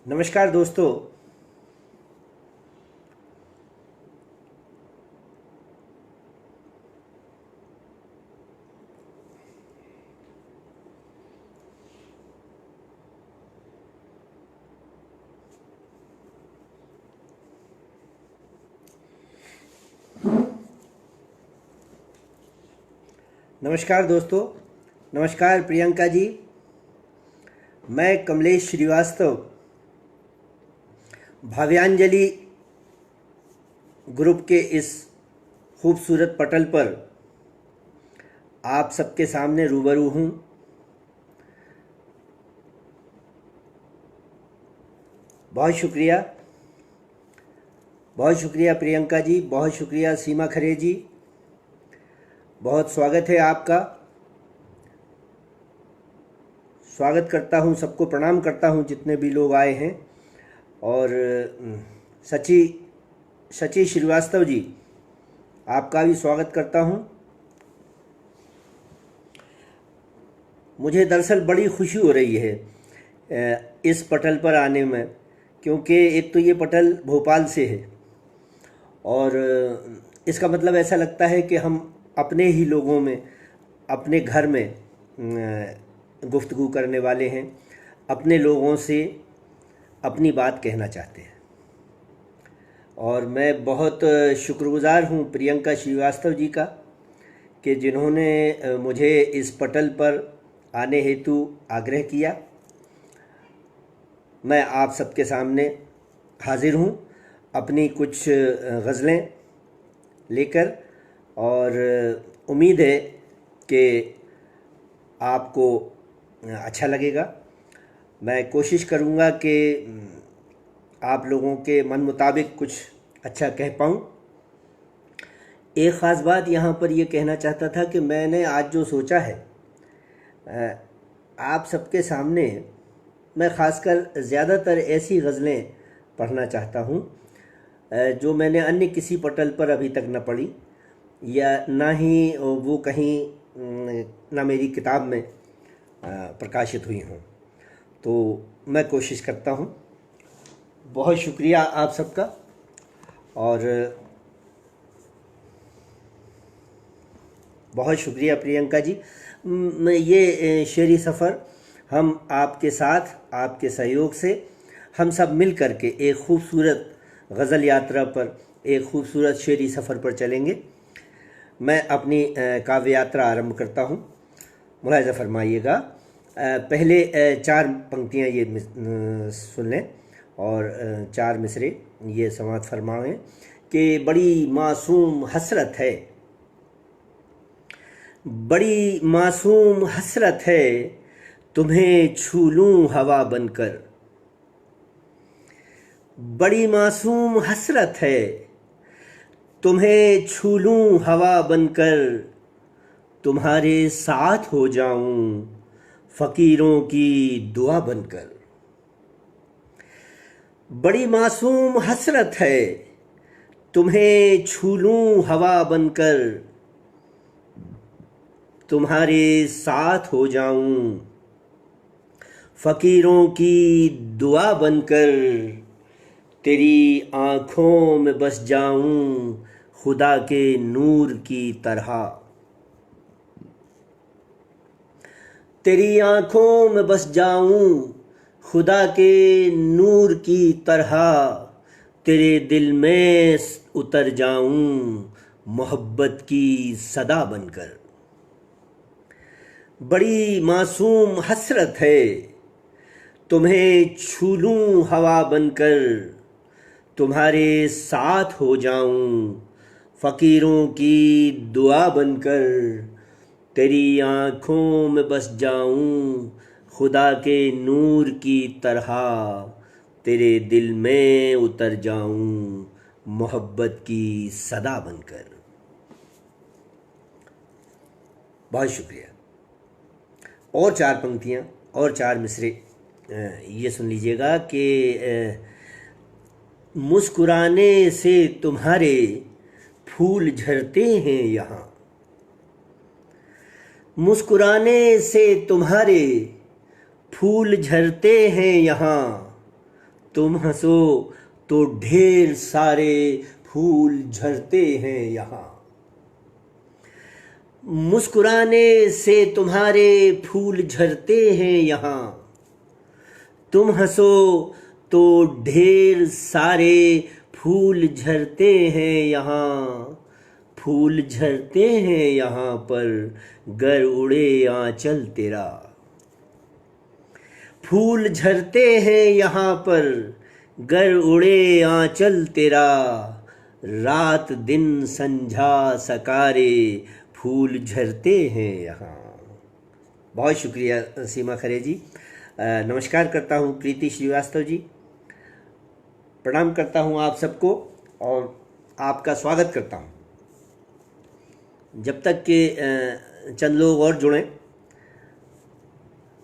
नमस्कार दोस्तों। नमस्कार दोस्तों। नमस्कार प्रियंका जी। मैं कमलेश श्रीवास्तव भाव्यांजलि ग्रुप के इस खूबसूरत पटल पर आप सबके सामने रूबरू हूँ। बहुत शुक्रिया, बहुत शुक्रिया प्रियंका जी, बहुत शुक्रिया सीमा खरे जी। बहुत स्वागत है आपका। स्वागत करता हूँ, सबको प्रणाम करता हूँ जितने भी लोग आए हैं। और सची श्रीवास्तव जी, आपका भी स्वागत करता हूँ। मुझे दरअसल बड़ी खुशी हो रही है इस पटल पर आने में, क्योंकि एक तो ये पटल भोपाल से है और इसका मतलब ऐसा लगता है कि हम अपने ही लोगों में, अपने घर में गुफ्तगू करने वाले हैं, अपने लोगों से अपनी बात कहना चाहते हैं। और मैं बहुत शुक्रगुज़ार हूँ प्रियंका श्रीवास्तव जी का कि जिन्होंने मुझे इस पटल पर आने हेतु आग्रह किया। मैं आप सबके सामने हाजिर हूँ अपनी कुछ गज़लें लेकर, और उम्मीद है कि आपको अच्छा लगेगा। मैं कोशिश करूँगा कि आप लोगों के मन मुताबिक कुछ अच्छा कह पाऊँ। एक ख़ास बात यहाँ पर ये कहना चाहता था कि मैंने आज जो सोचा है आप सबके सामने, मैं ख़ासकर ज़्यादातर ऐसी गज़लें पढ़ना चाहता हूँ जो मैंने अन्य किसी पटल पर अभी तक न पढ़ी, या ना ही वो कहीं ना मेरी किताब में प्रकाशित हुई हों। तो मैं कोशिश करता हूँ। बहुत शुक्रिया आप सबका। और बहुत शुक्रिया प्रियंका जी। ये शेरी सफ़र हम आपके साथ, आपके सहयोग से, हम सब मिल कर के एक खूबसूरत गज़ल यात्रा पर, एक खूबसूरत शेरी सफ़र पर चलेंगे। मैं अपनी काव्य यात्रा आरंभ करता हूँ, मुलाहिज़ा फरमाइएगा। पहले चार पंक्तियाँ ये सुन लें और चार मिसरे ये समात फरमाएं कि बड़ी मासूम हसरत है, बड़ी मासूम हसरत है तुम्हें छू लूं हवा बनकर। बड़ी मासूम हसरत है तुम्हें छू लूं हवा बनकर, तुम्हारे साथ हो जाऊं फ़कीरों की दुआ बनकर। बड़ी मासूम हसरत है तुम्हें छू लूं हवा बनकर, तुम्हारे साथ हो जाऊं फ़कीरों की दुआ बनकर। तेरी आँखों में बस जाऊं खुदा के नूर की तरह। तेरी आँखों में बस जाऊं खुदा के नूर की तरह, तेरे दिल में उतर जाऊं मोहब्बत की सदा बनकर। बड़ी मासूम हसरत है तुम्हें छू लूं हवा बनकर, तुम्हारे साथ हो जाऊं फ़कीरों की दुआ बनकर। तेरी आँखों में बस जाऊं खुदा के नूर की तरह, तेरे दिल में उतर जाऊं मोहब्बत की सदा बनकर। बहुत शुक्रिया। और चार पंक्तियाँ और चार मिसरे ये सुन लीजिएगा कि मुस्कुराने से तुम्हारे फूल झरते हैं यहाँ। मुस्कुराने से तुम्हारे फूल झरते हैं यहाँ, तुम हंसो तो ढेर सारे फूल झरते हैं यहाँ। मुस्कुराने से तुम्हारे फूल झरते हैं यहाँ। तुम हंसो तो ढेर सारे फूल झरते हैं यहाँ। फूल झरते हैं यहाँ पर गर उड़े आंचल तेरा। फूल झरते हैं यहाँ पर गर उड़े आंचल तेरा। रात दिन संझा सकारे फूल झरते हैं यहाँ। बहुत शुक्रिया सीमा खरे जी। नमस्कार करता हूँ प्रीति श्रीवास्तव जी। प्रणाम करता हूँ आप सबको और आपका स्वागत करता हूँ। जब तक कि चंद लोग और जुड़ें,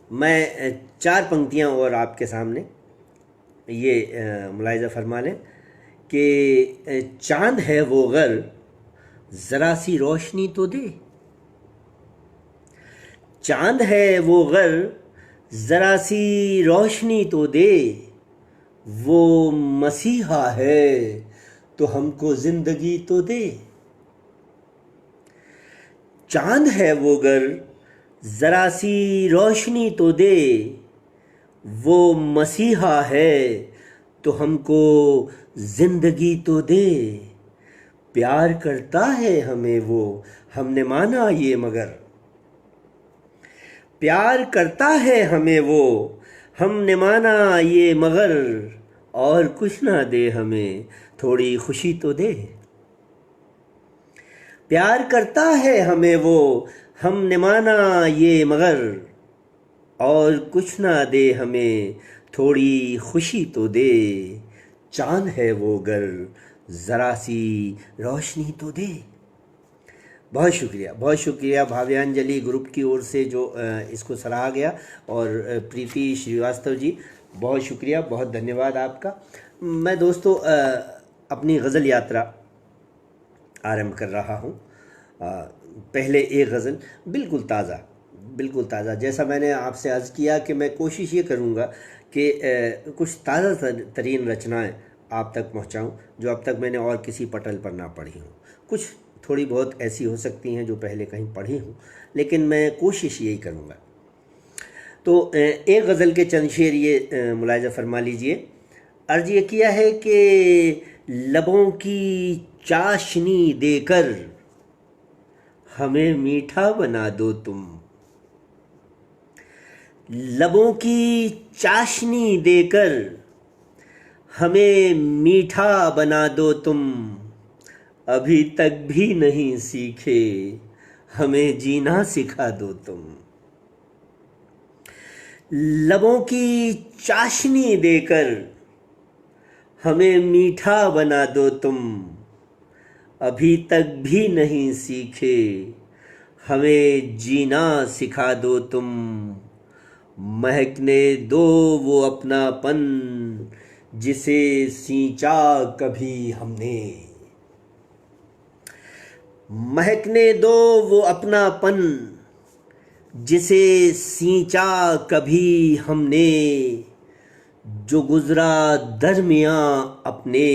मैं 4 पंक्तियाँ और आपके सामने ये मुलाहिज़ा फरमा लें कि चांद है वो गर ज़रा सी रोशनी तो दे। चांद है वो गर ज़रा सी रोशनी तो दे। वो मसीहा है तो हमको ज़िंदगी तो दे। चांद है वो गर ज़रा सी रोशनी तो दे। वो मसीहा है तो हमको ज़िंदगी तो दे। प्यार करता है हमें वो, हमने माना ये मगर। प्यार करता है हमें वो, हमने माना ये मगर। और कुछ ना दे हमें, थोड़ी खुशी तो दे। प्यार करता है हमें वो, हमने माना ये मगर। और कुछ ना दे हमें, थोड़ी खुशी तो दे। चांद है वो गर ज़रा सी रोशनी तो दे। बहुत शुक्रिया भाव्यांजलि ग्रुप की ओर से जो इसको सराहा गया। और प्रीति श्रीवास्तव जी, बहुत शुक्रिया, बहुत धन्यवाद आपका। मैं दोस्तों अपनी गज़ल यात्रा आरंभ कर रहा हूँ। पहले एक गज़ल बिल्कुल ताज़ा, जैसा मैंने आपसे अर्ज़ किया कि मैं कोशिश ये करूँगा कि कुछ ताज़ा तरीन रचनाएं आप तक पहुँचाऊँ जो अब तक मैंने और किसी पटल पर ना पढ़ी हूँ। कुछ थोड़ी बहुत ऐसी हो सकती हैं जो पहले कहीं पढ़ी हूँ, लेकिन मैं कोशिश यही करूँगा। तो एक गज़ल के चंद शेर ये मुलाहिज़ा फरमा लीजिए। अर्ज़ ये किया है कि लबों की चाशनी देकर हमें मीठा बना दो तुम। लबों की चाशनी देकर हमें मीठा बना दो तुम। अभी तक भी नहीं सीखे, हमें जीना सिखा दो तुम। लबों की चाशनी देकर हमें मीठा बना दो तुम। अभी तक भी नहीं सीखे, हमें जीना सिखा दो तुम। महकने दो वो अपनापन जिसे सींचा कभी हमने। महकने दो वो अपनापन जिसे सींचा कभी हमने। जो गुजरा दरमियाँ अपने,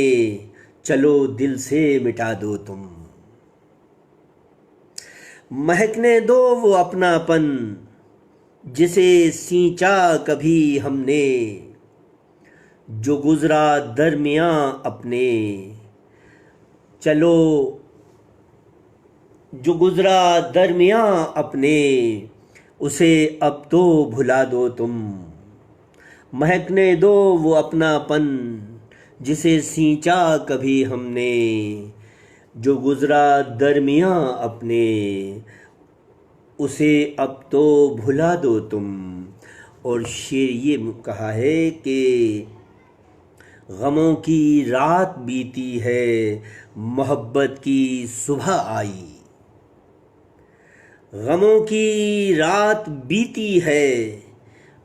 चलो दिल से मिटा दो तुम। महकने दो वो अपनापन जिसे सींचा कभी हमने। जो गुजरा दरमियाँ अपने, चलो जो गुजरा दरमियाँ अपने, उसे अब तो भुला दो तुम। महकने दो वो अपनापन जिसे सींचा कभी हमने। जो गुजरा दरमियाँ अपने, उसे अब तो भुला दो तुम। और शेर ये कहा है कि गमों की रात बीती है, मोहब्बत की सुबह आई। गमों की रात बीती है,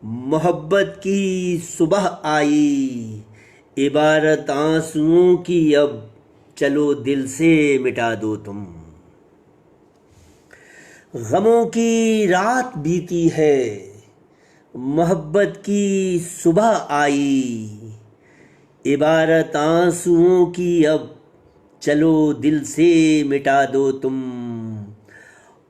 मोहब्बत की सुबह आई। इबारत आंसुओं की अब, चलो दिल से मिटा दो तुम। गमों की रात बीती है, मोहब्बत की सुबह आई। इबारत आंसुओं की अब चलो दिल से मिटा दो तुम।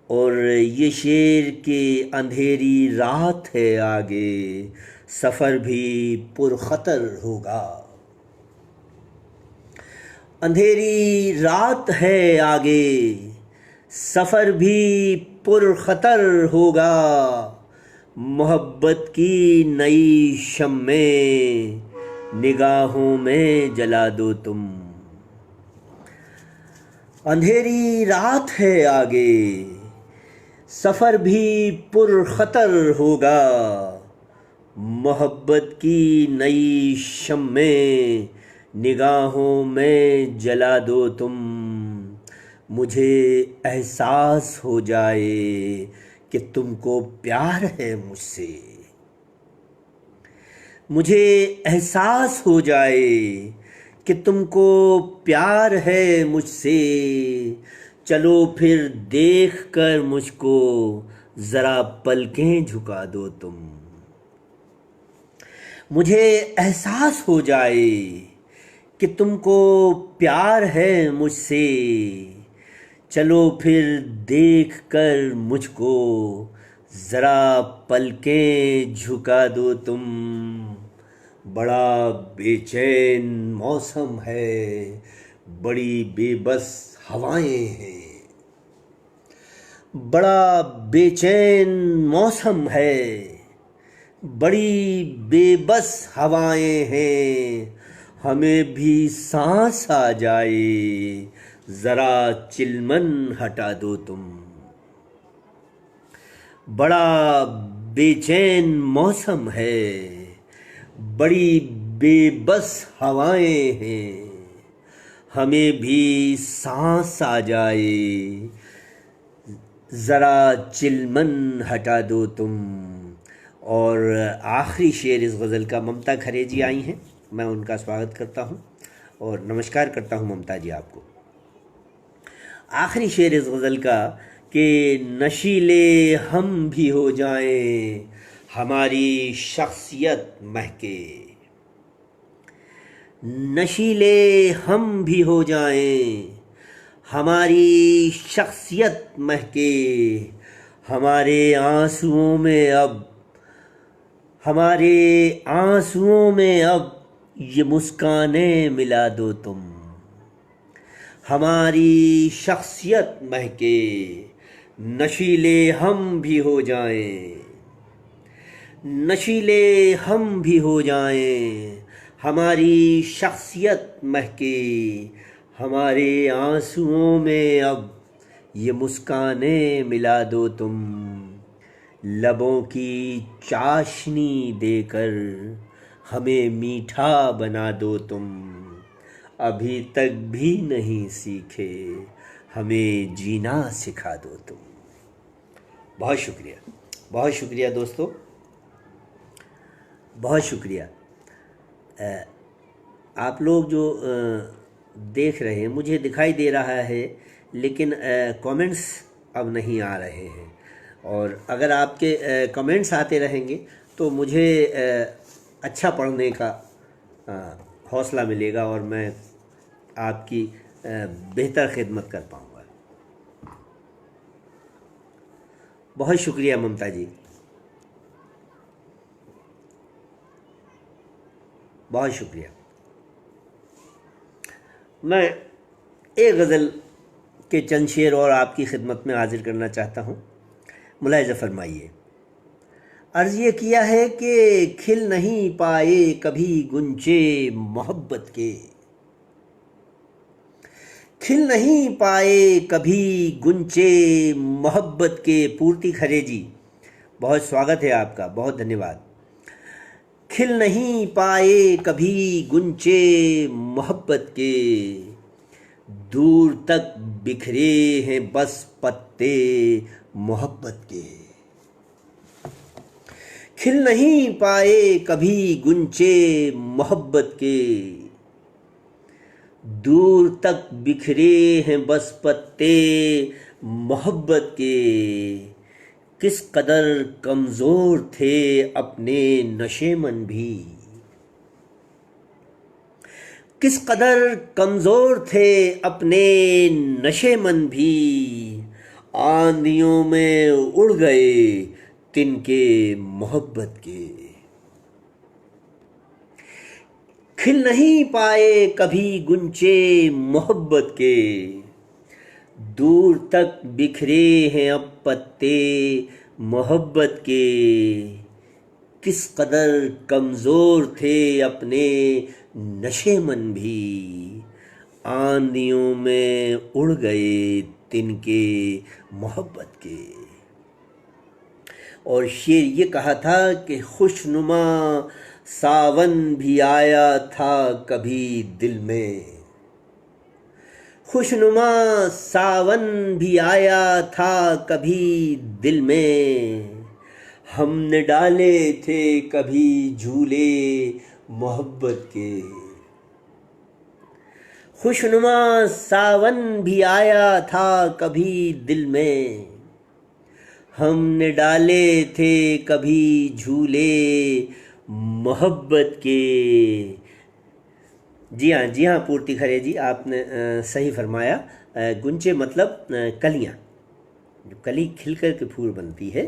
और ये शेर के अंधेरी रात है आगे, सफ़र भी पुरखतर होगा। अंधेरी रात है आगे, सफ़र भी पुरखतर होगा। मोहब्बत की नई शम्में निगाहों में जला दो तुम। अंधेरी रात है आगे, सफ़र भी पुरखतर होगा। मोहब्बत की नई शम्में निगाहों में जला दो तुम। मुझे एहसास हो जाए कि तुमको प्यार है मुझसे। मुझे एहसास हो जाए कि तुमको प्यार है मुझसे। चलो फिर देख कर मुझको ज़रा पलकें झुका दो तुम। मुझे एहसास हो जाए कि तुमको प्यार है मुझसे। चलो फिर देख कर मुझको ज़रा पलकें झुका दो तुम। बड़ा बेचैन मौसम है, बड़ी बेबस हवाएं हैं। बड़ा बेचैन मौसम है, बड़ी बेबस हवाएं हैं। हमें भी सांस आ जाए, ज़रा चिलमन हटा दो तुम। बड़ा बेचैन मौसम है, बड़ी बेबस हवाएं हैं। हमें भी सांस आ जाए, ज़रा चिलमन हटा दो तुम। और आखिरी शेर इस गज़ल का ममता खरे जी आई हैं, मैं उनका स्वागत करता हूं और नमस्कार करता हूं ममता जी आपको। आखिरी शेर इस गज़ल का कि नशीले हम भी हो जाएं, हमारी शख्सियत महके। नशीले हम भी हो जाएं, हमारी शख्सियत महके। हमारे आंसुओं में अब, हमारे आंसुओं में अब ये मुस्कानें मिला दो तुम। हमारी शख्सियत महके, नशीले हम भी हो जाएं। नशीले हम भी हो जाएं, हमारी शख्सियत महके। हमारे आंसुओं में अब ये मुस्कानें मिला दो तुम। लबों की चाशनी देकर हमें मीठा बना दो तुम। अभी तक भी नहीं सीखे, हमें जीना सिखा दो तुम। बहुत शुक्रिया, बहुत शुक्रिया दोस्तों, बहुत शुक्रिया। आप लोग जो देख रहे हैं, मुझे दिखाई दे रहा है लेकिन कमेंट्स अब नहीं आ रहे हैं। और अगर आपके कमेंट्स आते रहेंगे तो मुझे अच्छा पढ़ने का हौसला मिलेगा और मैं आपकी बेहतर खिदमत कर पाऊँगा। बहुत शुक्रिया ममता जी, बहुत शुक्रिया। मैं एक गज़ल के चंद शेर और आपकी खिदमत में हाजिर करना चाहता हूँ, मुलाहिज़ा फरमाइए। अर्ज़ ये किया है कि खिल नहीं पाए कभी गुंचे मोहब्बत के। खिल नहीं पाए कभी गुंचे मोहब्बत के। पूर्ति खरे जी, बहुत स्वागत है आपका, बहुत धन्यवाद। खिल नहीं पाए कभी गुंचे मोहब्बत के, दूर तक बिखरे हैं बस पत्ते मोहब्बत के। खिल नहीं पाए कभी गुंचे मोहब्बत के, दूर तक बिखरे हैं बस पत्ते मोहब्बत के। किस कदर कमज़ोर थे अपने नशेमन भी, किस कदर कमज़ोर थे अपने नशे मन भी, आंधियों में उड़ गए तिनके मोहब्बत के। खिल नहीं पाए कभी गुंचे मोहब्बत के, दूर तक बिखरे हैं अब पत्ते मोहब्बत के। किस कदर कमज़ोर थे अपने नशे मन भी, आंधियों में उड़ गए तिनके मोहब्बत के। और शेर ये कहा था कि खुशनुमा सावन भी आया था कभी दिल में, खुशनुमा सावन भी आया था कभी दिल में, हमने डाले थे कभी झूले मोहब्बत के। खुशनुमा सावन भी आया था कभी दिल में, हमने डाले थे कभी झूले मोहब्बत के। जी हाँ पूर्ति खरे जी, आपने सही फरमाया। गुंचे मतलब कलियाँ, जो कली खिल कर के फूल बनती है,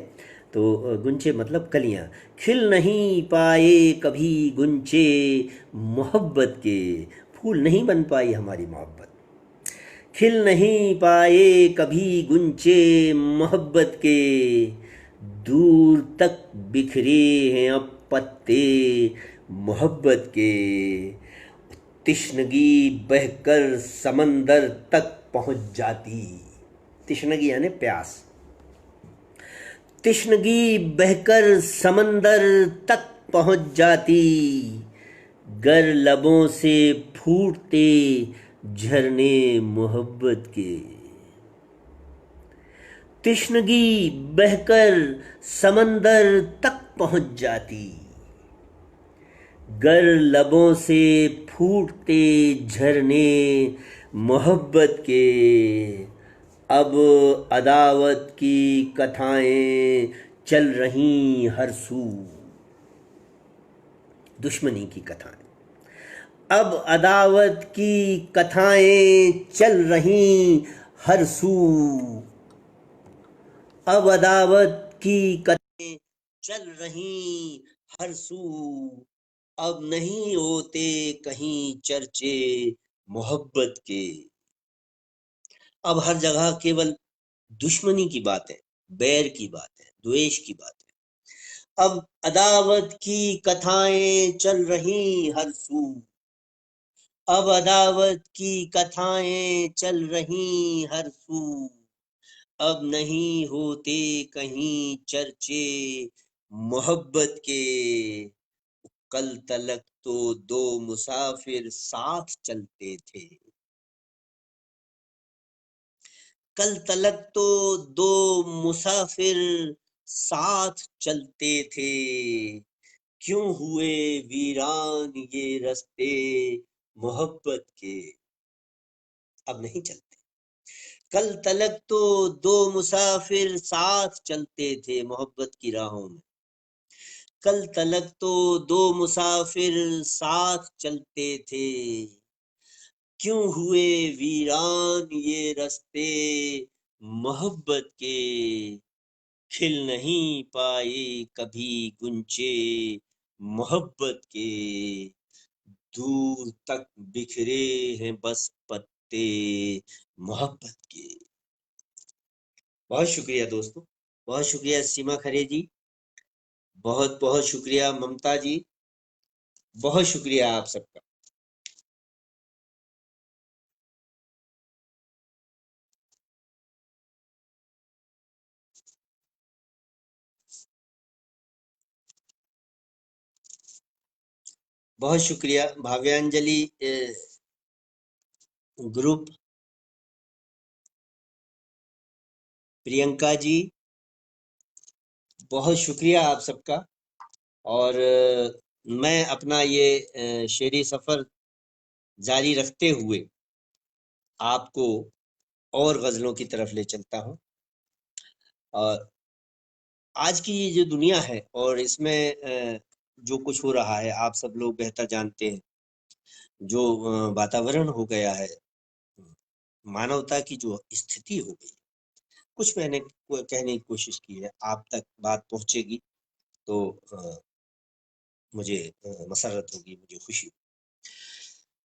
तो गुंचे मतलब कलियाँ। खिल नहीं पाए कभी गुंचे मोहब्बत के, फूल नहीं बन पाई हमारी मोहब्बत। खिल नहीं पाए कभी गुंचे मोहब्बत के, दूर तक बिखरे हैं अब पत्ते मोहब्बत के। तिश्नगी बहकर समंदर तक पहुंच जाती, तिश्नगी यानी प्यास। तिश्नगी बहकर समंदर तक पहुंच जाती, गर लबों से फूटते झरने मोहब्बत के। तिश्नगी बहकर समंदर तक पहुंच जाती, गर लबों से फूटते झरने मोहब्बत के। अब अदावत की कथाएं चल रही हर सू, दुश्मनी की कथाएं। अब अदावत की कथाएं चल रही हर सू, अब अदावत की कथाएं चल रही हर सू। अब नहीं होते कहीं चर्चे मोहब्बत के। अब हर जगह केवल दुश्मनी की बातें, बैर की बातें, द्वेष की बातें। अब अदावत की कथाएं चल रही हर सू, अब अदावत की कथाएं चल रही हर सू। अब नहीं होते कहीं चर्चे मोहब्बत के। कल तलक तो दो मुसाफिर साथ चलते थे, कल तलक तो दो मुसाफिर साथ चलते थे। क्यों हुए वीरान ये रास्ते मोहब्बत के, अब नहीं चलते। कल तलक तो दो मुसाफिर साथ चलते थे मोहब्बत की राहों में, कल तलक तो दो मुसाफिर साथ चलते थे। क्यों हुए वीरान ये रास्ते मोहब्बत के, खिल नहीं पाए कभी गुंचे मोहब्बत के। दूर तक बिखरे हैं बस पत्ते मोहब्बत के। बहुत शुक्रिया दोस्तों, बहुत शुक्रिया सीमा खरे जी, बहुत बहुत शुक्रिया ममता जी, बहुत शुक्रिया आप सबका। बहुत शुक्रिया भाव्यांजलि ग्रुप, प्रियंका जी, बहुत शुक्रिया आप सबका। और मैं अपना ये शेरी सफ़र जारी रखते हुए आपको और गज़लों की तरफ ले चलता हूँ। और आज की ये जो दुनिया है और इसमें जो कुछ हो रहा है आप सब लोग बेहतर जानते हैं। जो वातावरण हो गया है, मानवता की जो स्थिति हो गई, कुछ मैंने कहने की कोशिश की है, आप तक बात पहुंचेगी तो मुझे मसरत होगी, मुझे खुशी होगी।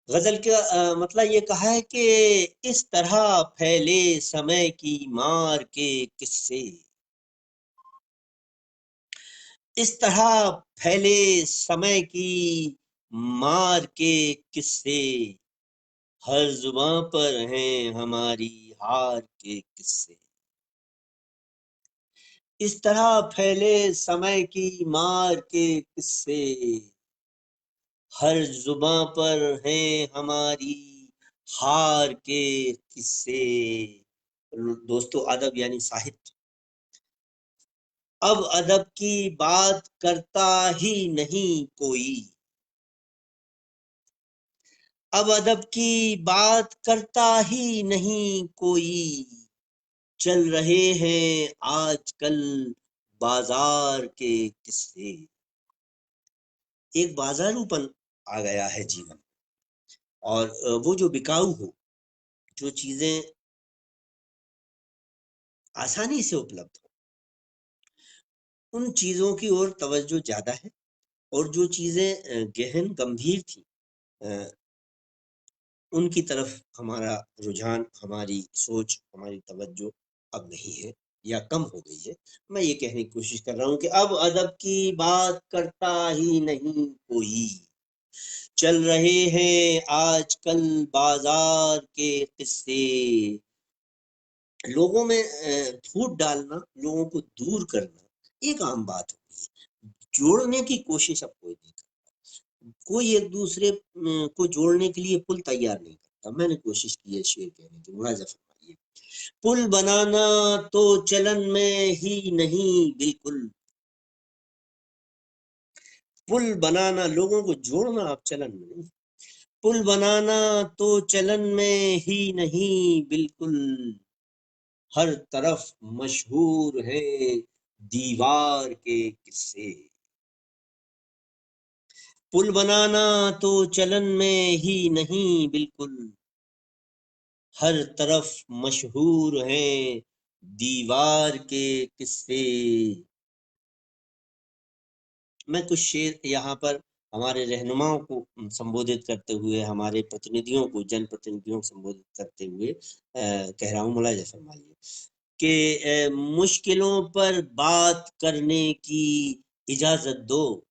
गजल का मतलब ये कहा है कि इस तरह फैले समय की मार के किस्से, इस तरह फैले समय की मार के किस्से, हर जुबां पर हैं हमारी हार के किस्से। इस तरह फैले समय की मार के किस्से, हर जुबां पर हैं हमारी हार के किस्से। दोस्तों, अदब यानी साहित्य अब अदब की बात करता ही नहीं कोई, अब अदब की बात करता ही नहीं कोई, चल रहे हैं आजकल बाजार के किस्से। एक बाजारूपन आ गया है जीवन, और वो जो बिकाऊ हो, जो चीजें आसानी से उपलब्ध हो, उन चीजों की ओर तवज्जो ज्यादा है, और जो चीजें गहन गंभीर थी, उनकी तरफ हमारा रुझान, हमारी सोच, हमारी तवज्जो अब नहीं है, या कम हो गई है। मैं ये कहने की कोशिश कर रहा हूँ कि अब अदब की बात करता ही नहीं कोई, चल रहे हैं आजकल बाजार के किस्से। लोगों में फूट डालना, लोगों को दूर करना एक आम बात होती है। जोड़ने की कोशिश अब कोई नहीं करता, कोई एक दूसरे को जोड़ने के लिए पुल तैयार नहीं करता। मैंने कोशिश की है शेर कहने की, मुलाजा फरमाइए। पुल बनाना तो चलन में ही नहीं बिल्कुल, पुल बनाना, लोगों को जोड़ना अब चलन में नहीं, पुल बनाना तो चलन में ही नहीं बिल्कुल, हर तरफ मशहूर है दीवार के किस्से। पुल बनाना तो चलन में ही नहीं बिल्कुल, हर तरफ मशहूर है दीवार के किस्से। मैं कुछ शेर यहाँ पर हमारे रहनुमाओं को संबोधित करते हुए, हमारे प्रतिनिधियों को, जन प्रतिनिधियों को संबोधित करते हुए कह रहा हूँ, मुलाजा फरमाइए कि मुश्किलों पर बात करने की इजाजत दो,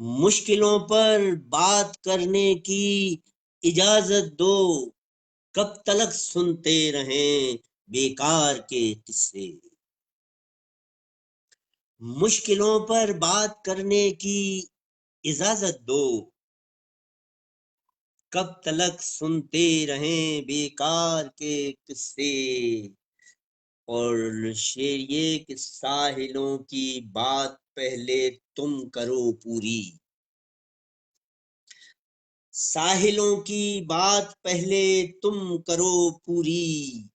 मुश्किलों पर बात करने की इजाजत दो, कब तलक सुनते रहें बेकार के किस्से। मुश्किलों पर बात करने की इजाजत दो, कब तलक सुनते रहें बेकार के किस्से। और शेर ये कि साहिलों की बात पहले तुम करो पूरी, साहिलों की बात पहले तुम करो पूरी,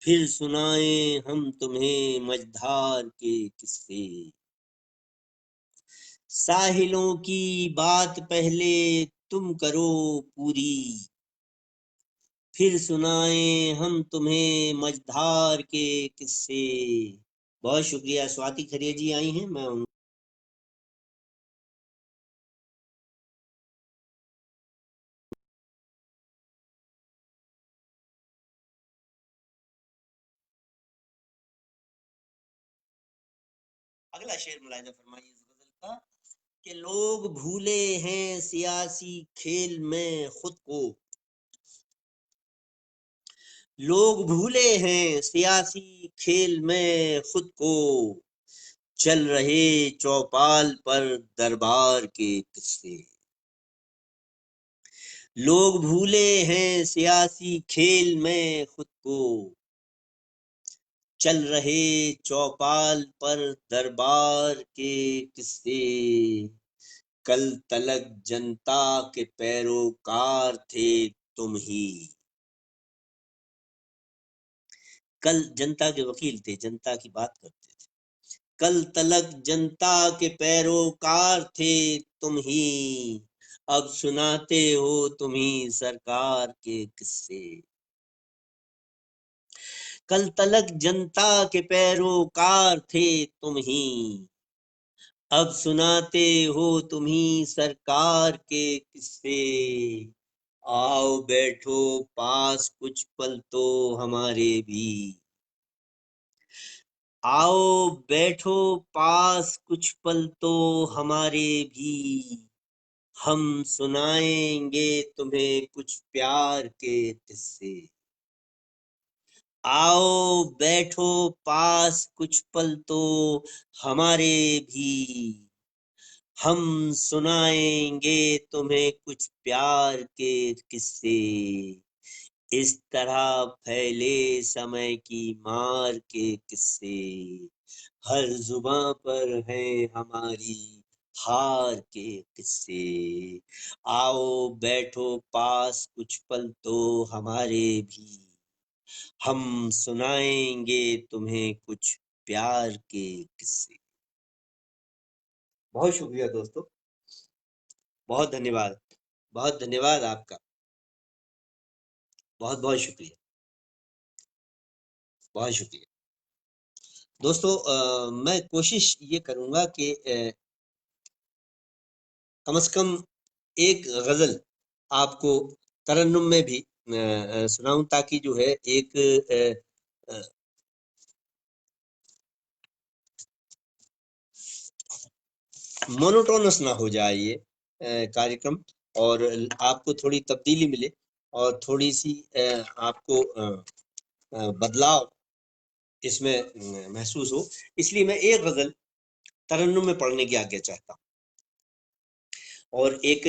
फिर सुनाए हम तुम्हें मझधार के किस्से। साहिलों की बात पहले तुम करो पूरी, फिर सुनाए हम तुम्हें मझधार के किस्से। बहुत शुक्रिया। स्वाति खरिया जी आई हैं, मैं अगला शेर मुलाहिजा फरमाइए इस गजल का कि लोग भूले हैं सियासी खेल में खुद को, लोग भूले हैं सियासी खेल में खुद को, चल रहे चौपाल पर दरबार के किस्से। लोग भूले हैं सियासी खेल में खुद को, चल रहे चौपाल पर दरबार के किस्से। कल तलक जनता के पैरोकार थे तुम ही, कल जनता के वकील थे, जनता की बात करते थे। कल तलक जनता के पैरोकार थे तुम ही, अब सुनाते हो तुम्ही सरकार के किस्से। कल तलक जनता के पैरोकार थे तुम ही, अब सुनाते हो तुम्ही सरकार के किस्से। आओ बैठो पास कुछ पल तो हमारे भी, आओ बैठो पास कुछ पल तो हमारे भी। हम सुनाएंगे तुम्हें कुछ प्यार के किस्से। आओ बैठो पास कुछ पल तो हमारे भी, हम सुनाएंगे तुम्हें कुछ प्यार के किस्से। इस तरह फैले समय की मार के किस्से, हर जुबां पर है हमारी हार के किस्से। आओ बैठो पास कुछ पल तो हमारे भी, हम सुनाएंगे तुम्हें कुछ प्यार के किस्से। बहुत शुक्रिया दोस्तों, बहुत धन्यवाद, बहुत धन्यवाद आपका, बहुत बहुत शुक्रिया, बहुत शुक्रिया दोस्तों। मैं कोशिश ये करूंगा कि कम से कम एक गजल आपको तरन्नुम में भी सुनाऊं, ताकि जो है एक मोनोटोनस ना हो जाए ये कार्यक्रम, और आपको थोड़ी तब्दीली मिले और थोड़ी सी आपको बदलाव इसमें महसूस हो। इसलिए मैं एक गजल तरन्नुम में पढ़ने की आज्ञा चाहता हूँ, और एक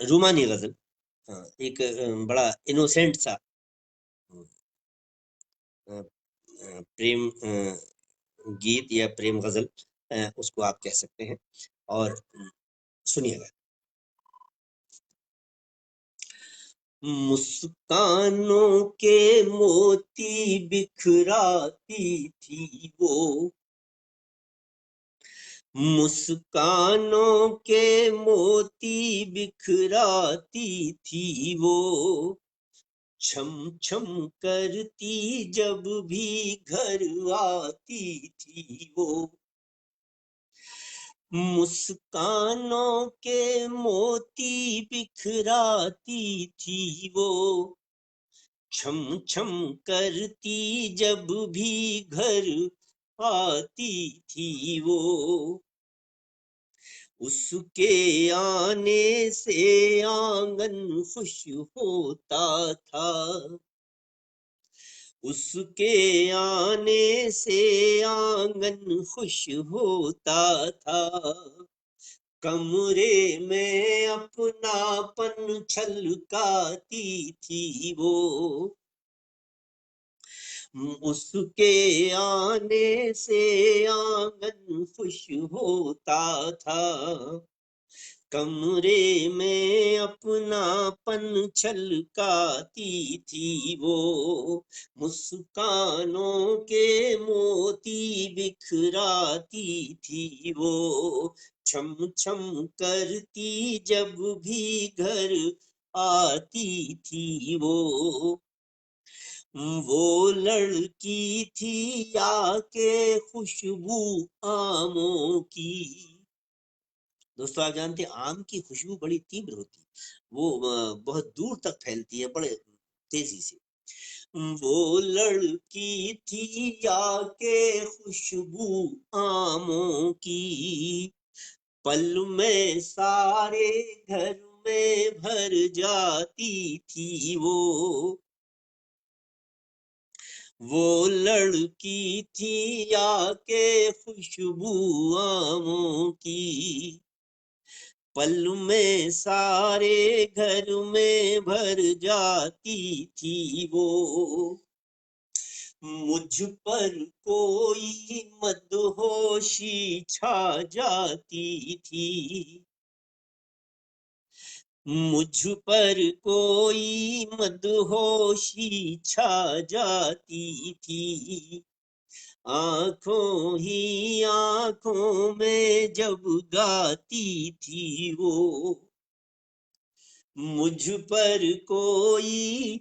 रूमानी गजल, एक बड़ा इनोसेंट सा प्रेम गीत या प्रेम गजल, उसको आप कह सकते हैं। और सुनिएगा। मुस्कानों के मोती बिखराती थी वो, मुस्कानों के मोती बिखराती थी वो, छम छम करती जब भी घर आती थी वो। मुस्कानों के मोती बिखराती थी वो, छम छम करती जब भी घर आती थी वो। उसके आने से आंगन खुश होता था, उसके आने से आंगन खुश होता था। कमरे में अपनापन छलकाती थी वो, उसके आने से आंगन खुश होता था। कमरे में अपनापन छलकाती थी वो, मुस्कानों के मोती बिखराती थी वो, छम छम करती जब भी घर आती थी वो लड़की थी या के खुशबू आमों की। दोस्तों आप जानते हैं आम की खुशबू बड़ी तीव्र होती है, वो बहुत दूर तक फैलती है बड़े तेजी से। वो लड़की थी या के खुशबू आमों की, पल में सारे घर में भर जाती थी वो लड़की थी या के खुशबू आमों की, पल में सारे घर में भर जाती थी वो। मुझ पर कोई मदहोशी छा जाती थी, मुझ पर कोई मदहोशी छा जाती थी। आंखों ही आंखों में जब गाती थी वो, मुझ पर कोई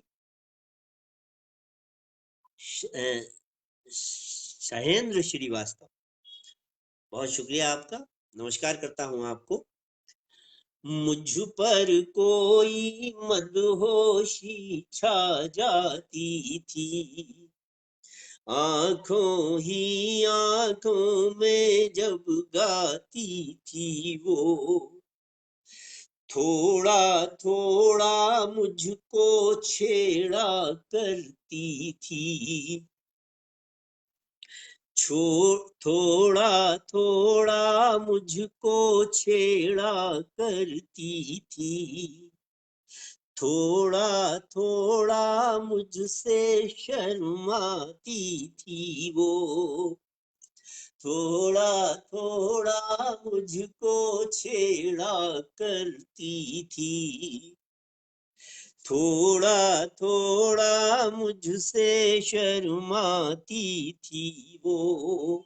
शहेंद्र श्रीवास्तव, बहुत शुक्रिया आपका, नमस्कार करता हूं आपको। मुझ पर कोई मदहोशी छा जाती थी, आंखों ही आंखों में जब गाती थी वो, थोड़ा थोड़ा मुझको छेड़ा करती थी, थोड़ा थोड़ा मुझको छेड़ा करती थी, थोड़ा थोड़ा मुझसे शर्माती थी वो, थोड़ा थोड़ा मुझको छेड़ा करती थी, थोड़ा थोड़ा मुझसे शर्माती थी वो,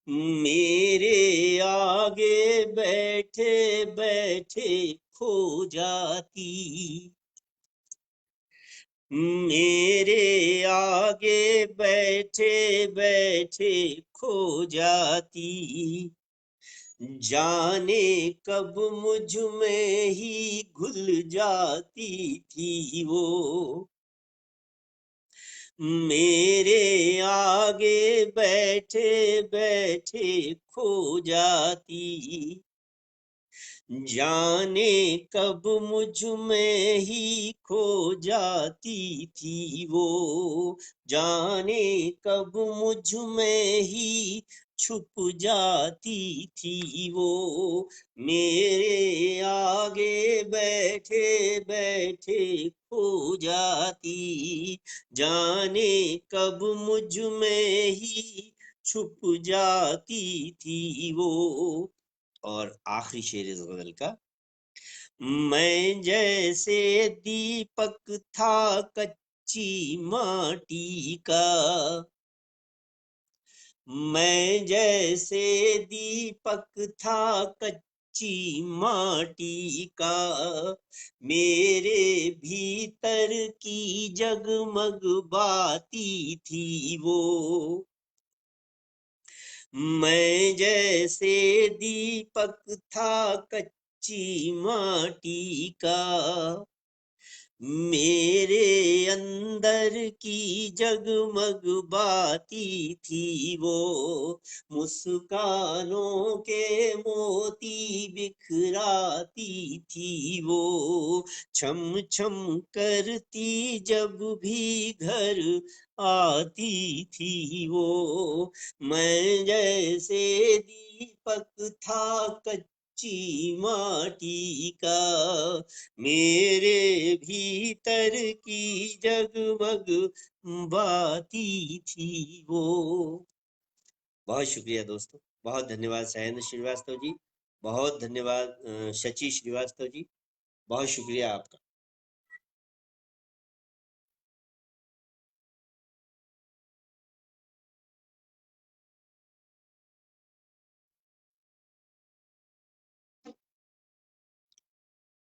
मेरे आगे बैठे बैठे खो जाती, मेरे आगे बैठे बैठे खो जाती, जाने कब मुझ में ही घुल जाती थी वो, मेरे आगे बैठे बैठे खो जाती, जाने कब मुझ में ही खो जाती थी वो, जाने कब मुझ में ही छुप जाती थी वो, मेरे आगे बैठे बैठे खो जाती, जाने कब मुझ में ही छुप जाती थी वो। और आखिरी शेर इस गजल का, मैं जैसे दीपक था कच्ची माटी का, मैं जैसे दीपक था कच्ची माटी का, मेरे भीतर की जगमग बाती थी वो, मैं जैसे दीपक था कच्ची माटी का, मेरे अंदर की जगमग बाती थी वो, मुस्कानों के मोती बिखराती थी वो, छम छम करती जब भी घर आती थी वो, मैं जैसे दीपक था कच्ची माटी का, मेरे भीतर की जगमग बाती थी वो। बहुत शुक्रिया दोस्तों, बहुत धन्यवाद शैलेंद्र श्रीवास्तव जी, बहुत धन्यवाद शचि श्रीवास्तव जी, बहुत शुक्रिया आपका।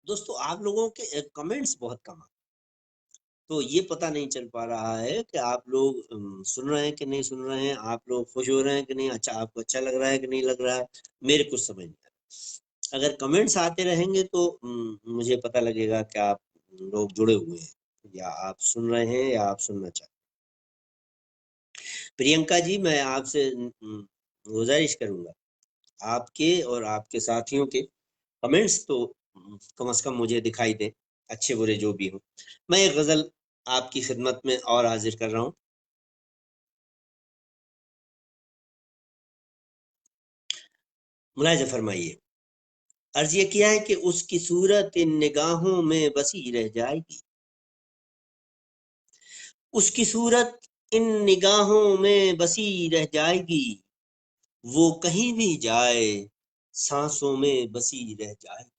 दोस्तों आप लोगों के कमेंट्स बहुत कम आते, तो ये पता नहीं चल पा रहा है कि आप लोग सुन रहे हैं कि नहीं सुन रहे हैं, आप लोग खुश हो रहे हैं कि नहीं, अच्छा आपको अच्छा लग रहा है कि नहीं लग रहा है, मेरे कुछ समझ नहीं आ रहा। अगर कमेंट्स आते रहेंगे तो मुझे पता लगेगा कि आप लोग जुड़े हुए हैं या आप सुन रहे हैं या आप सुनना चाहते हैं। प्रियंका जी, मैं आपसे गुजारिश करूंगा, आपके और आपके साथियों के कमेंट्स तो कम से कम मुझे दिखाई दे, अच्छे बुरे जो भी हो। मैं एक गजल आपकी खिदमत में और हाजिर कर रहा हूँ। मुलाहिजा फरमाइए, अर्ज ये किया है कि उसकी सूरत इन निगाहों में बसी रह जाएगी, उसकी सूरत इन निगाहों में बसी रह जाएगी, वो कहीं भी जाए सांसों में बसी रह जाएगी,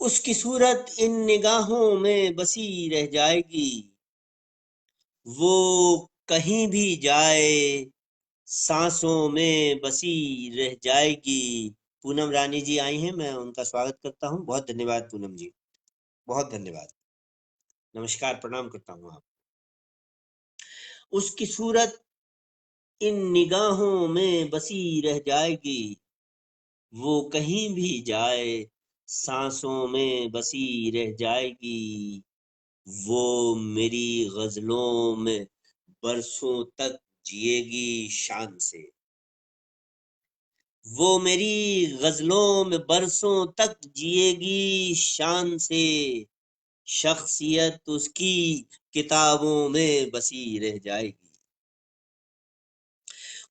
उसकी सूरत इन निगाहों में बसी रह जाएगी, वो कहीं भी जाए सांसों में बसी रह जाएगी। पूनम रानी जी आई हैं, मैं उनका स्वागत करता हूँ। बहुत धन्यवाद पूनम जी, बहुत धन्यवाद। नमस्कार, प्रणाम करता हूँ आप। उसकी सूरत इन निगाहों में बसी रह जाएगी, वो कहीं भी जाए सांसों में बसी रह जाएगी। वो मेरी गजलों में बरसों तक जिएगी शान से। वो मेरी गजलों में बरसों तक जिएगी शान से। शख्सियत उसकी किताबों में बसी रह जाएगी।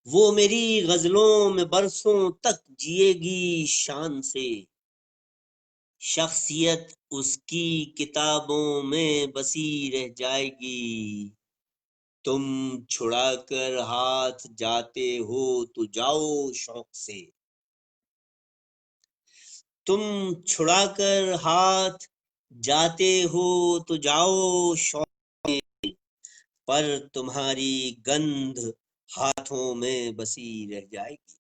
वो मेरी गजलों में बरसों तक जिएगी शान से। शख्सियत उसकी किताबों में बसी रह जाएगी। तुम छुड़ा कर हाथ जाते हो तो जाओ शौक से। तुम छुड़ा कर हाथ जाते हो तो जाओ शौक, पर तुम्हारी गंध हाथों में बसी रह जाएगी।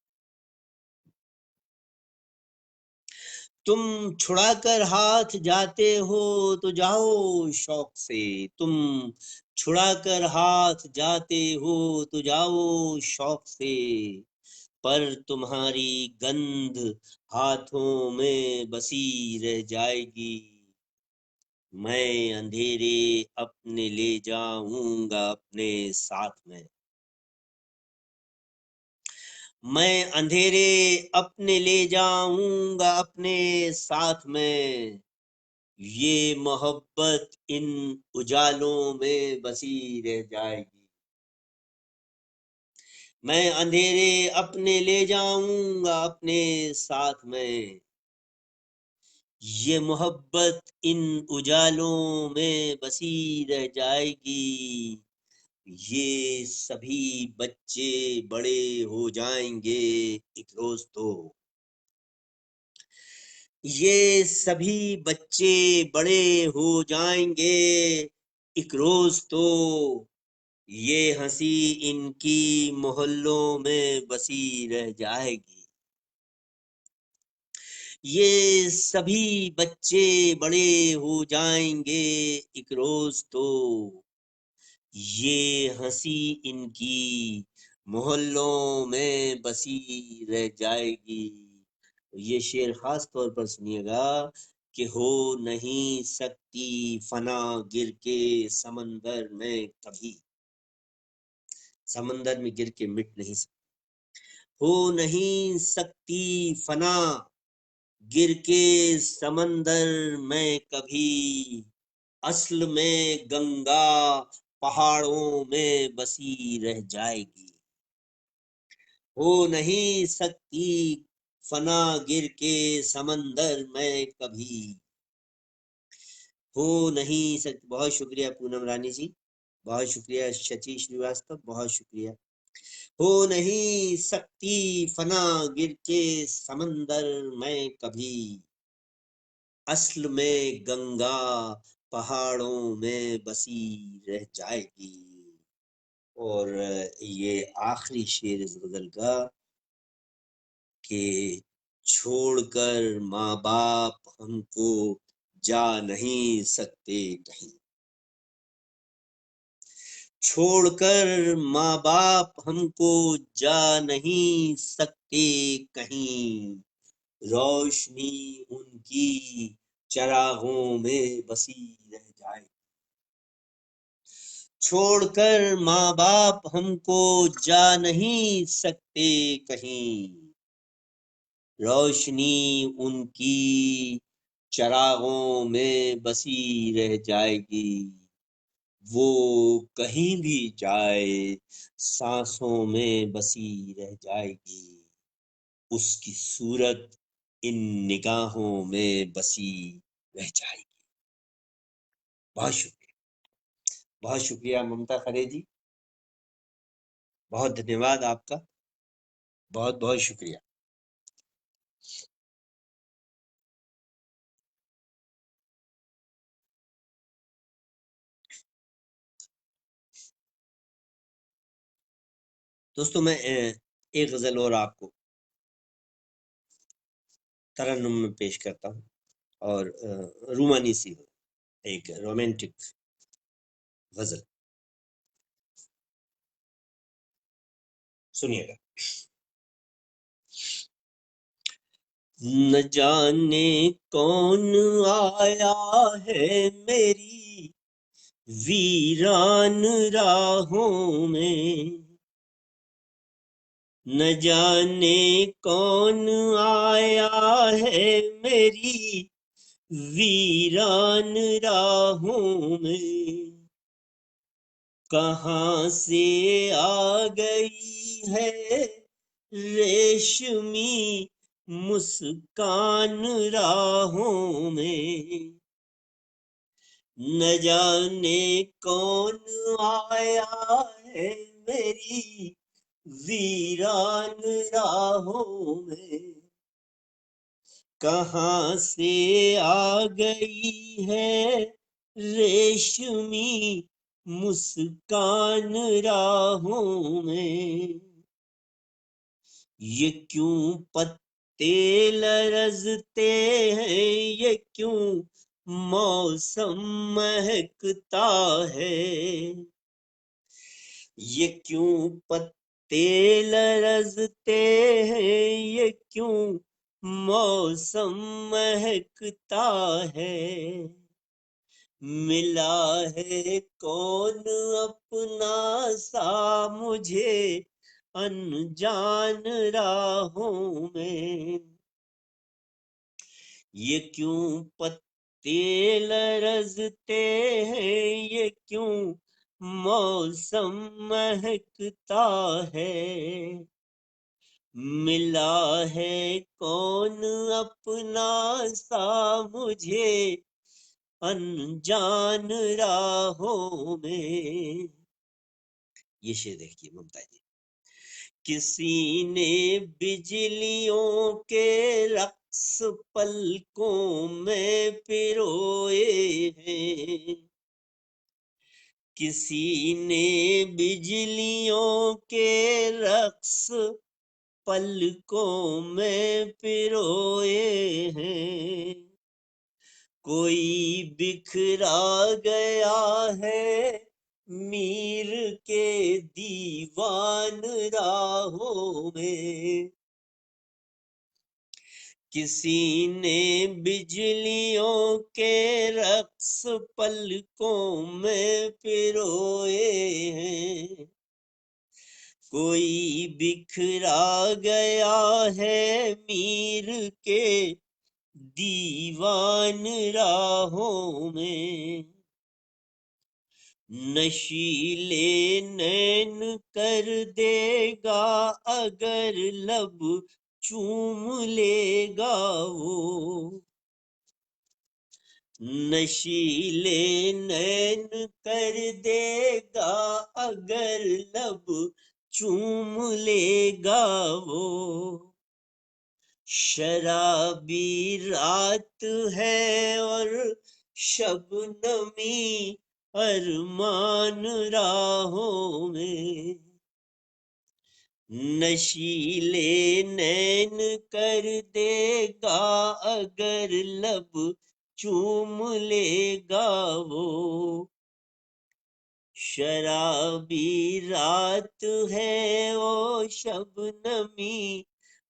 तुम छुड़ा कर हाथ जाते हो तो जाओ शौक से। तुम छुड़ा कर हाथ जाते हो तो जाओ शौक से, पर तुम्हारी गंध हाथों में बसी रह जाएगी। मैं अंधेरे अपने ले जाऊंगा अपने साथ में। मैं अंधेरे अपने ले जाऊंगा अपने साथ में। ये मोहब्बत इन उजालों में बसी रह जाएगी। मैं अंधेरे अपने ले जाऊंगा अपने साथ में। ये मोहब्बत इन उजालों में बसी रह जाएगी। ये सभी बच्चे बड़े हो जाएंगे एक रोज तो। ये सभी बच्चे बड़े हो जाएंगे एक रोज तो। ये हंसी इनकी मोहल्लों में बसी रह जाएगी। ये सभी बच्चे बड़े हो जाएंगे एक रोज तो। ये हंसी इनकी मोहल्लों में बसी रह जाएगी। ये शेर खास तौर पर सुनिएगा कि हो नहीं सकती फना गिर के समंदर में कभी। समंदर में गिर के मिट नहीं सकती। हो नहीं सकती फना गिर के समंदर में कभी। असल में गंगा पहाड़ों में बसी रह जाएगी। हो नहीं सकती फना गिर के समंदर में कभी। हो नहीं सकती। बहुत शुक्रिया पूनम रानी जी, बहुत शुक्रिया शची श्रीवास्तव, बहुत शुक्रिया। हो नहीं सकती फना गिर के समंदर में कभी। असल में गंगा पहाड़ों में बसी रह जाएगी। और ये आखिरी शेर इस गजल का कि छोड़कर माँ बाप हमको जा नहीं सकते कहीं। छोड़कर माँ बाप हमको जा नहीं सकते कहीं। रोशनी उनकी चरागों में बसी रह जाए। छोड़कर माँ बाप हमको जा नहीं सकते कहीं। रोशनी उनकी चरागों में बसी रह जाएगी। वो कहीं भी जाए सांसों में बसी रह जाएगी। उसकी सूरत इन निगाहों में बसी रह जाएगी। बहुत शुक्रिया, बहुत शुक्रिया ममता खरे जी, बहुत धन्यवाद आपका, बहुत बहुत शुक्रिया। दोस्तों मैं एक गज़ल और आपको तरन्नुम में पेश करता हूँ, और रूमानी सी एक रोमांटिक गज़ल, सुनिएगा। न जाने कौन आया है मेरी वीरान राहों में, न जाने कौन आया है मेरी वीरान राहों में, कहाँ से आ गई है रेशमी मुस्कान राहों में, न जाने कौन आया है मेरी वीरान राहों में, कहाँ से आ गई है रेशमी मुस्कान राहों में, ये क्यों पत्ते लरजते हैं, ये क्यों मौसम महकता है, ये क्यों पत्ते लरजते हैं, ये क्यों मौसम महकता है, मिला है कौन अपना सा मुझे अनजान राहों में, ये क्यों पत्ते लरजते हैं, ये क्यों मौसम महकता है, मिला है कौन अपना सा मुझे अनजान राहों में। ये शेर देखिए ममता जी। किसी ने बिजलियों के रक्स पलकों में पिरोए हैं, किसी ने बिजलियों के रक्स पलकों में पिरोए हैं, कोई बिखरा गया है मीर के दीवान राहों में, किसी ने बिजलियों के रक्स पलकों में पिरोए हैं, कोई बिखरा गया है मीर के दीवान राहों में, नशीले नैन कर देगा अगर लब चूम लेगा वो, नशीले नैन कर देगा अगर लब चूम लेगा वो, शराबी रात है और शबनमी अरमान राहों में, नशीले नैन कर देगा अगर लब चूम लेगा वो, शराबी रात है वो शबनमी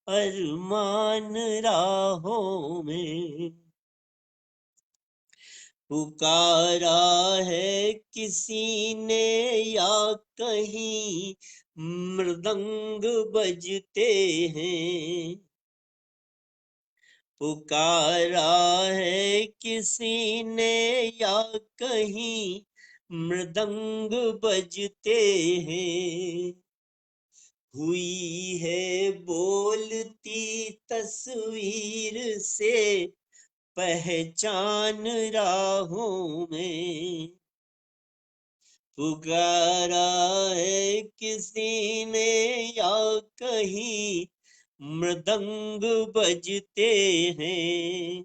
अरमान राहों में, पुकारा है किसी ने या कहीं मृदंग बजते हैं, पुकारा है किसी ने या कहीं मृदंग बजते हैं, हुई है बोलती तस्वीर से पहचान राहों में, पुकारा है किसी ने या कहीं मृदंग बजते हैं,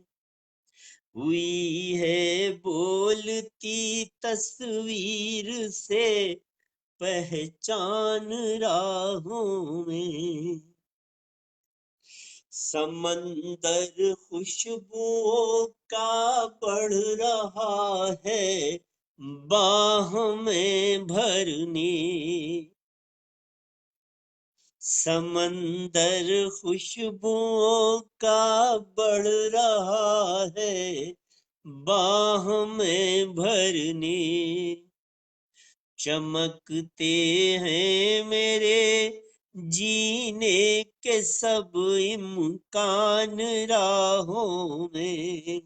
हुई है बोलती तस्वीर से पहचान राहों में। समंदर खुशबुओं का बढ़ रहा है बाह में भरने। समंदर खुशबुओं का बढ़ रहा है बाह में भरने। चमकते हैं मेरे जीने के सब इम्कान राहों में।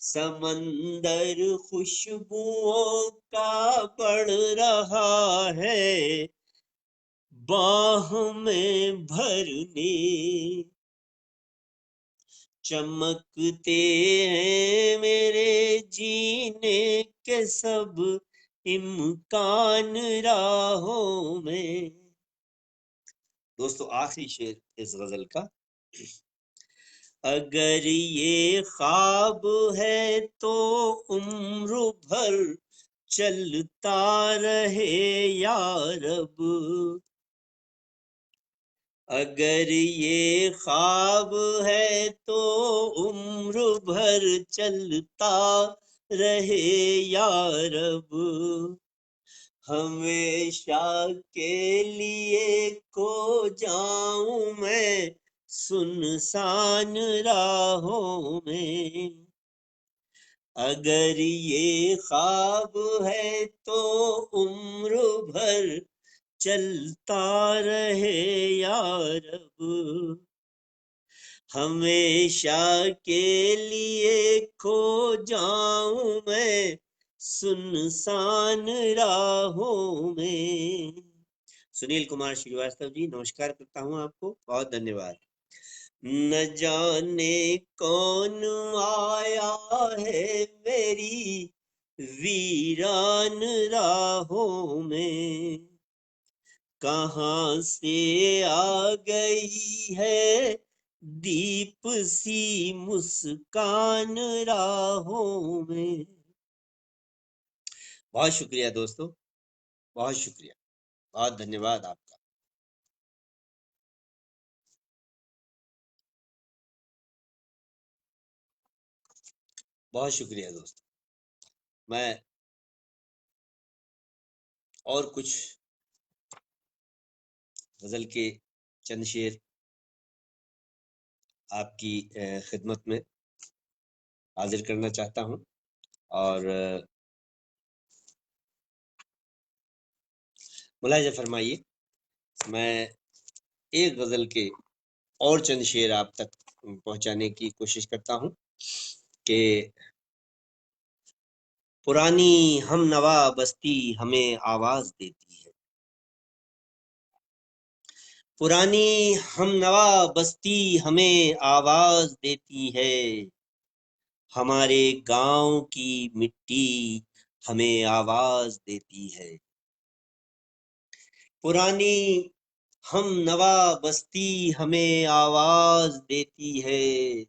समंदर खुशबुओं का बढ़ रहा है बाह में भरने। चमकते हैं मेरे जीने के सब इम्कान राहों में। दोस्तों, आखिरी शेर इस गजल का। अगर ये ख्वाब है तो उम्र भर चलता रहे या रब। अगर ये ख्वाब है तो उम्र भर चलता रहे या रब। हमेशा के लिए खो जाऊं मैं सुनसान राहों में। अगर ये ख्वाब है तो उम्र भर चलता रहे या रब। हमेशा के लिए खो जाऊं मैं सुनसान राहों में। सुनील कुमार श्रीवास्तव जी, नमस्कार करता हूं आपको, बहुत धन्यवाद। न जाने कौन आया है मेरी वीरान राहों में। कहाँ से आ गई है दीप सी मुस्कान राहों में। बहुत शुक्रिया दोस्तों, बहुत शुक्रिया, बहुत धन्यवाद आपका। बहुत शुक्रिया दोस्तों। मैं और कुछ गजल के चंद शेर आपकी खिदमत में हाजिर करना चाहता हूं। और मुलाहिजा फरमाइए, मैं एक गजल के और चंद शेर आप तक पहुंचाने की कोशिश करता हूं कि पुरानी हमनवा बस्ती हमें आवाज देती है। पुरानी हमनवा बस्ती हमें आवाज देती है। हमारे गांव की मिट्टी हमें आवाज देती है। पुरानी हमनवा बस्ती हमें आवाज देती है।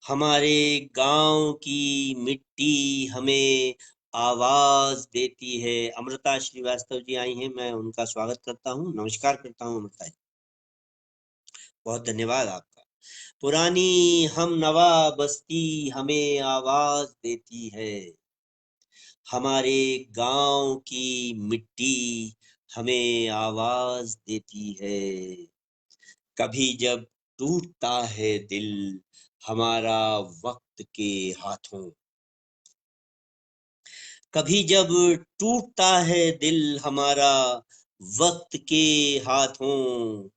हमारे गांव की मिट्टी हमें आवाज देती है। अमृता श्रीवास्तव जी आई हैं, मैं उनका स्वागत करता हूं, नमस्कार करता हूं अमृता जी, बहुत धन्यवाद आपका। पुरानी हमनवा बस्ती हमें आवाज देती है। हमारे गांव की मिट्टी हमें आवाज देती है। कभी जब टूटता है दिल हमारा वक्त के हाथों। कभी जब टूटता है दिल हमारा वक्त के हाथों।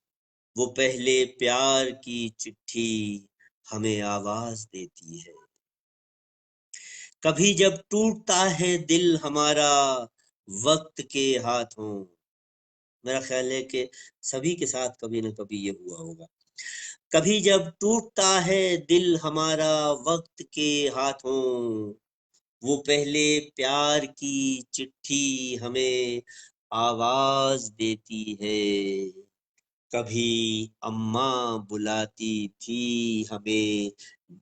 वो पहले प्यार की चिट्ठी हमें आवाज देती है। कभी जब टूटता है दिल हमारा वक्त के हाथों। मेरा ख्याल है कि सभी के साथ कभी न कभी ये हुआ होगा। कभी जब टूटता है दिल हमारा वक्त के हाथों। वो पहले प्यार की चिट्ठी हमें आवाज देती है। कभी अम्मा बुलाती थी हमें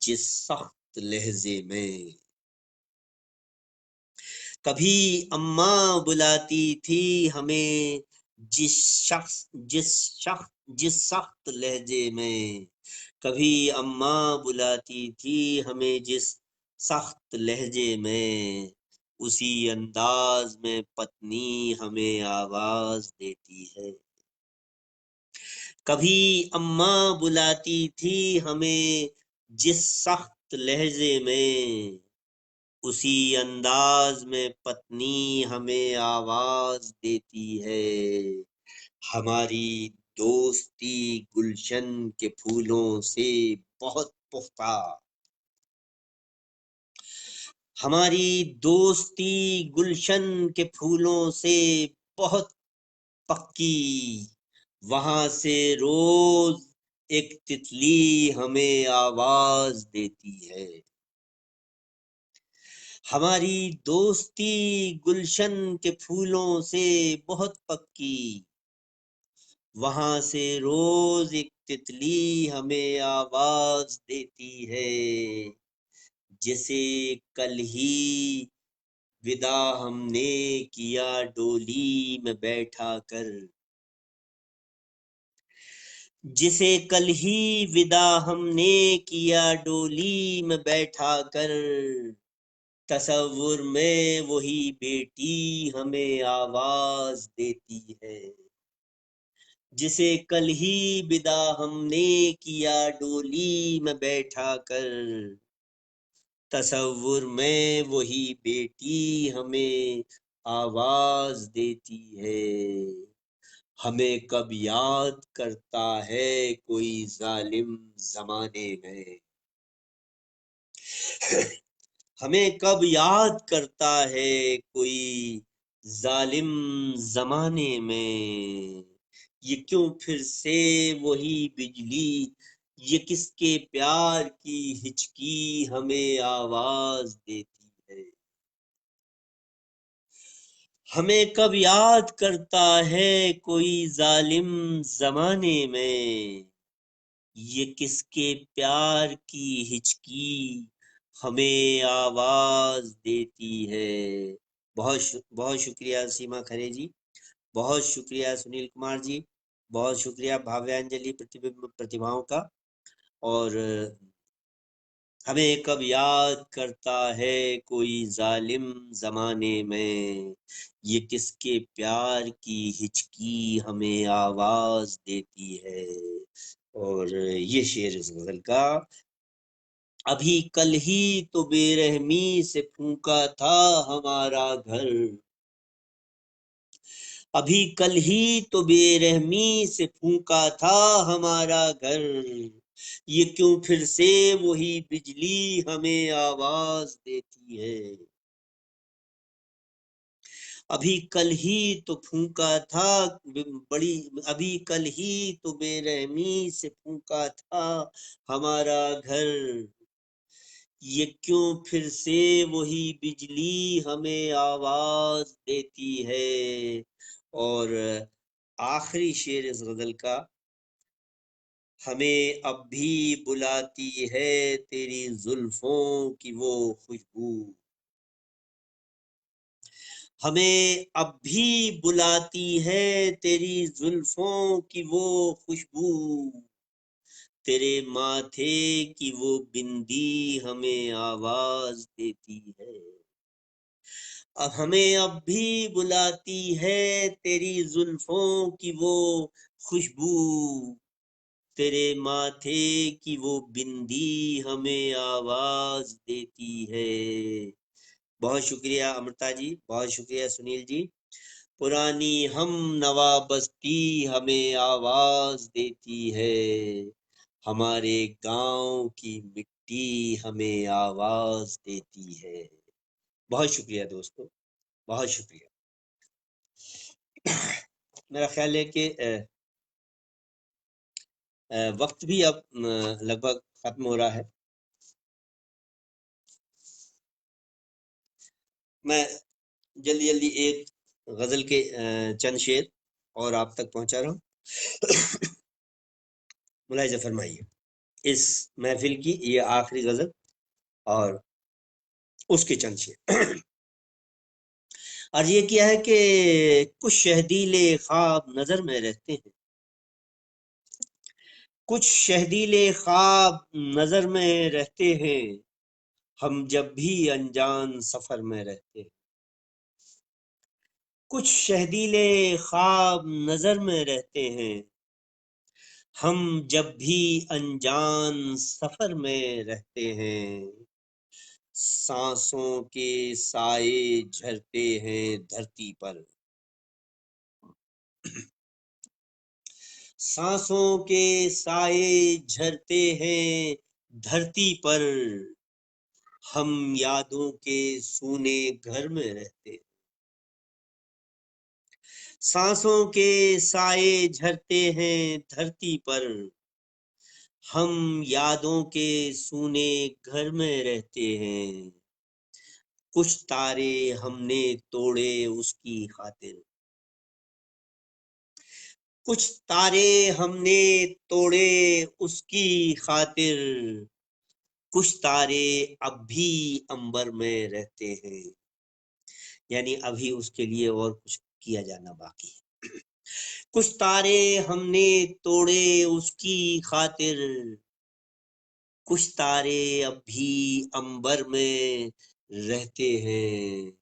जिस सख्त लहजे में। कभी अम्मा बुलाती थी हमें जिस शख्स जिस शख्स जिस सख्त लहजे में, कभी अम्मा बुलाती थी हमें जिस सख्त लहजे में, उसी अंदाज में पत्नी हमें आवाज देती है। कभी अम्मा बुलाती थी हमें जिस सख्त लहजे में, उसी अंदाज में पत्नी हमें आवाज देती है। हमारी दोस्ती गुलशन के फूलों से बहुत पुख्ता, हमारी दोस्ती गुलशन के फूलों से बहुत पक्की, वहां से रोज एक तितली हमें आवाज देती है। हमारी दोस्ती गुलशन के फूलों से बहुत पक्की, वहां से रोज एक तितली हमें आवाज देती है। जिसे कल ही विदा हमने किया डोली में बैठा कर, जिसे कल ही विदा हमने किया डोली में बैठा कर, तसव्वुर में वही बेटी हमें आवाज देती है। जिसे कल ही विदा हमने किया डोली में बैठा कर, तसव्वुर में वही बेटी हमें आवाज देती है। हमें कब याद करता है कोई जालिम जमाने में, हमें कब याद करता है कोई जालिम जमाने में, ये क्यों फिर से वही बिजली, ये किसके प्यार की हिचकी हमें आवाज देती है। हमें कब याद करता है कोई जालिम जमाने में, ये किसके प्यार की हिचकी हमें आवाज देती है। बहुत शुक्रिया सीमा खरे जी, बहुत शुक्रिया सुनील कुमार जी, बहुत शुक्रिया भाव्यांजलि प्रतिबिंब प्रतिभाओं का। और हमें कब याद करता है कोई जालिम जमाने में, ये किसके प्यार की हिचकी हमें आवाज देती है। और ये शेर इस गजल का, अभी कल ही तो बेरहमी से फूंका था हमारा घर, अभी कल ही तो बेरहमी से फूंका था हमारा घर, ये क्यों फिर से वही बिजली हमें आवाज देती है। अभी कल ही तो फूंका था बड़ी, अभी कल ही तो बेरहमी से फूंका था हमारा घर, ये क्यों फिर से वही बिजली हमें आवाज देती है। और आखिरी शेर इस गजल का, हमें अब भी बुलाती है तेरी जुल्फों की वो खुशबू, हमें अब भी बुलाती है तेरी जुल्फों की वो खुशबू, तेरे माथे की वो बिंदी हमें आवाज देती है। अब हमें अब भी बुलाती है तेरी जुल्फों की वो खुशबू, तेरे माथे की वो बिंदी हमें आवाज देती है। बहुत शुक्रिया अमृता जी, बहुत शुक्रिया सुनील जी। पुरानी हम नवा बस्ती हमें आवाज देती है, हमारे गांव की मिट्टी हमें आवाज देती है। बहुत शुक्रिया दोस्तों, बहुत शुक्रिया। मेरा ख्याल है कि वक्त भी अब लगभग खत्म हो रहा है। मैं जल्दी जल्दी एक गजल के चंद शेर और आप तक पहुंचा रहा हूँ। मुलाहिजा फरमाइए, इस महफिल की ये आखिरी गजल और उसके चंद शेर। अर्ज ये किया है कि कुछ शहदीले ख्वाब नजर में रहते हैं, कुछ शहदीले ख्वाब नजर में रहते हैं, हम जब भी अनजान सफर में रहते हैं। कुछ शहदीले ख्वाब नजर में रहते हैं, हम जब भी अनजान सफर में रहते हैं। सांसों के साए झरते हैं धरती पर, सांसों के साए झरते हैं धरती पर, हम यादों के सूने घर में रहते हैं। सांसों के साए झरते हैं धरती पर, हम यादों के सूने घर में रहते हैं। कुछ तारे हमने तोड़े उसकी खातिर, कुछ तारे हमने तोड़े उसकी खातिर, कुछ तारे अब भी अंबर में रहते हैं, यानी अभी उसके लिए और कुछ किया जाना बाकी है। कुछ तारे हमने तोड़े उसकी खातिर, कुछ तारे अब भी अंबर में रहते हैं।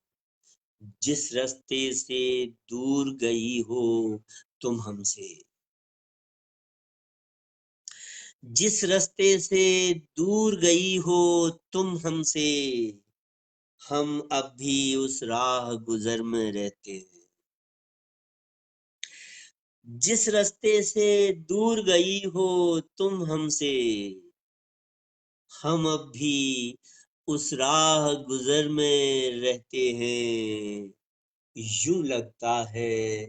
जिस रास्ते से दूर गई हो तुम हमसे, जिस रास्ते से दूर गई हो तुम हमसे, हम अब भी उस राह गुजर में रहते हैं। जिस रास्ते से दूर गई हो तुम हमसे, हम अब भी उस राह गुजर में रहते हैं। यूं लगता है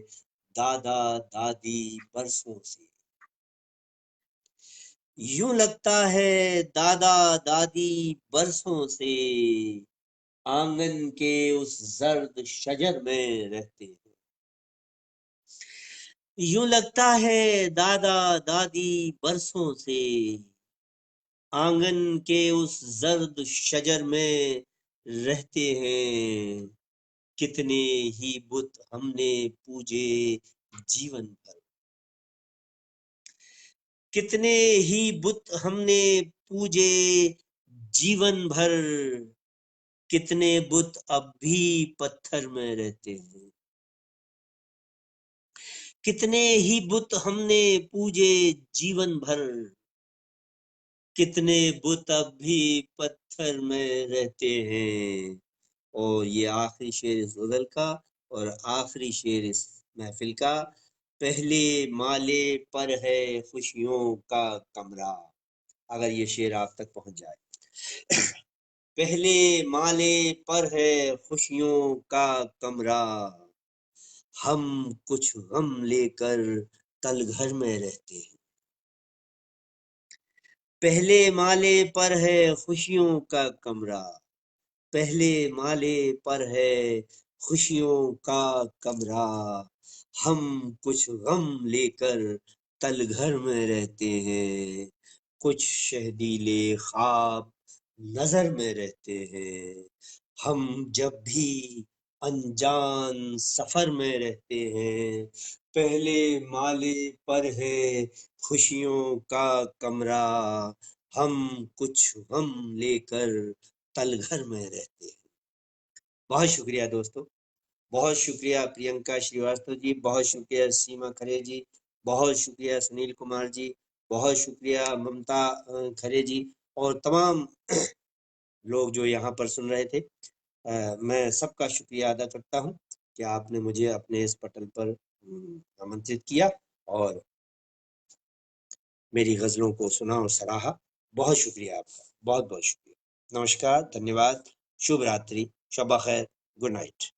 दादा दादी बरसों से, यूं लगता है दादा दादी बरसों से, आंगन के उस जर्द शजर में रहते हैं। यूं लगता है दादा दादी बरसों से, आंगन के उस जर्द शजर में रहते हैं। कितने ही बुत हमने पूजे जीवन भर, कितने ही बुत हमने पूजे जीवन भर, कितने बुत अब भी पत्थर में रहते हैं। कितने ही बुत हमने पूजे जीवन भर, कितने बुत अब भी पत्थर में रहते हैं। और ये आखिरी शेर इस गजल का और आखिरी शेर इस महफिल का। पहले माले पर है खुशियों का कमरा, अगर ये शेर आप तक पहुंच जाए। पहले माले पर है खुशियों का कमरा, हम कुछ गम लेकर तलघर में रहते हैं। पहले माले पर है खुशियों का कमरा, पहले माले पर है खुशियों का कमरा, हम कुछ गम लेकर तलघर में रहते हैं। कुछ शहदीले ख्वाब नजर में रहते हैं, हम जब भी अनजान सफर में रहते हैं। पहले माले पर है खुशियों का कमरा, हम कुछ गम लेकर तलघर में रहते हैं। बहुत शुक्रिया दोस्तों, बहुत शुक्रिया प्रियंका श्रीवास्तव जी, बहुत शुक्रिया सीमा खरे जी, बहुत शुक्रिया सुनील कुमार जी, बहुत शुक्रिया ममता खरे जी, और तमाम लोग जो यहाँ पर सुन रहे थे। मैं सबका शुक्रिया अदा करता हूँ कि आपने मुझे अपने इस पटल पर आमंत्रित किया और मेरी गजलों को सुना और सराहा। बहुत शुक्रिया आपका, बहुत बहुत शुक्रिया। नमस्कार, धन्यवाद, शुभ रात्रि, शब खैर, गुड नाइट।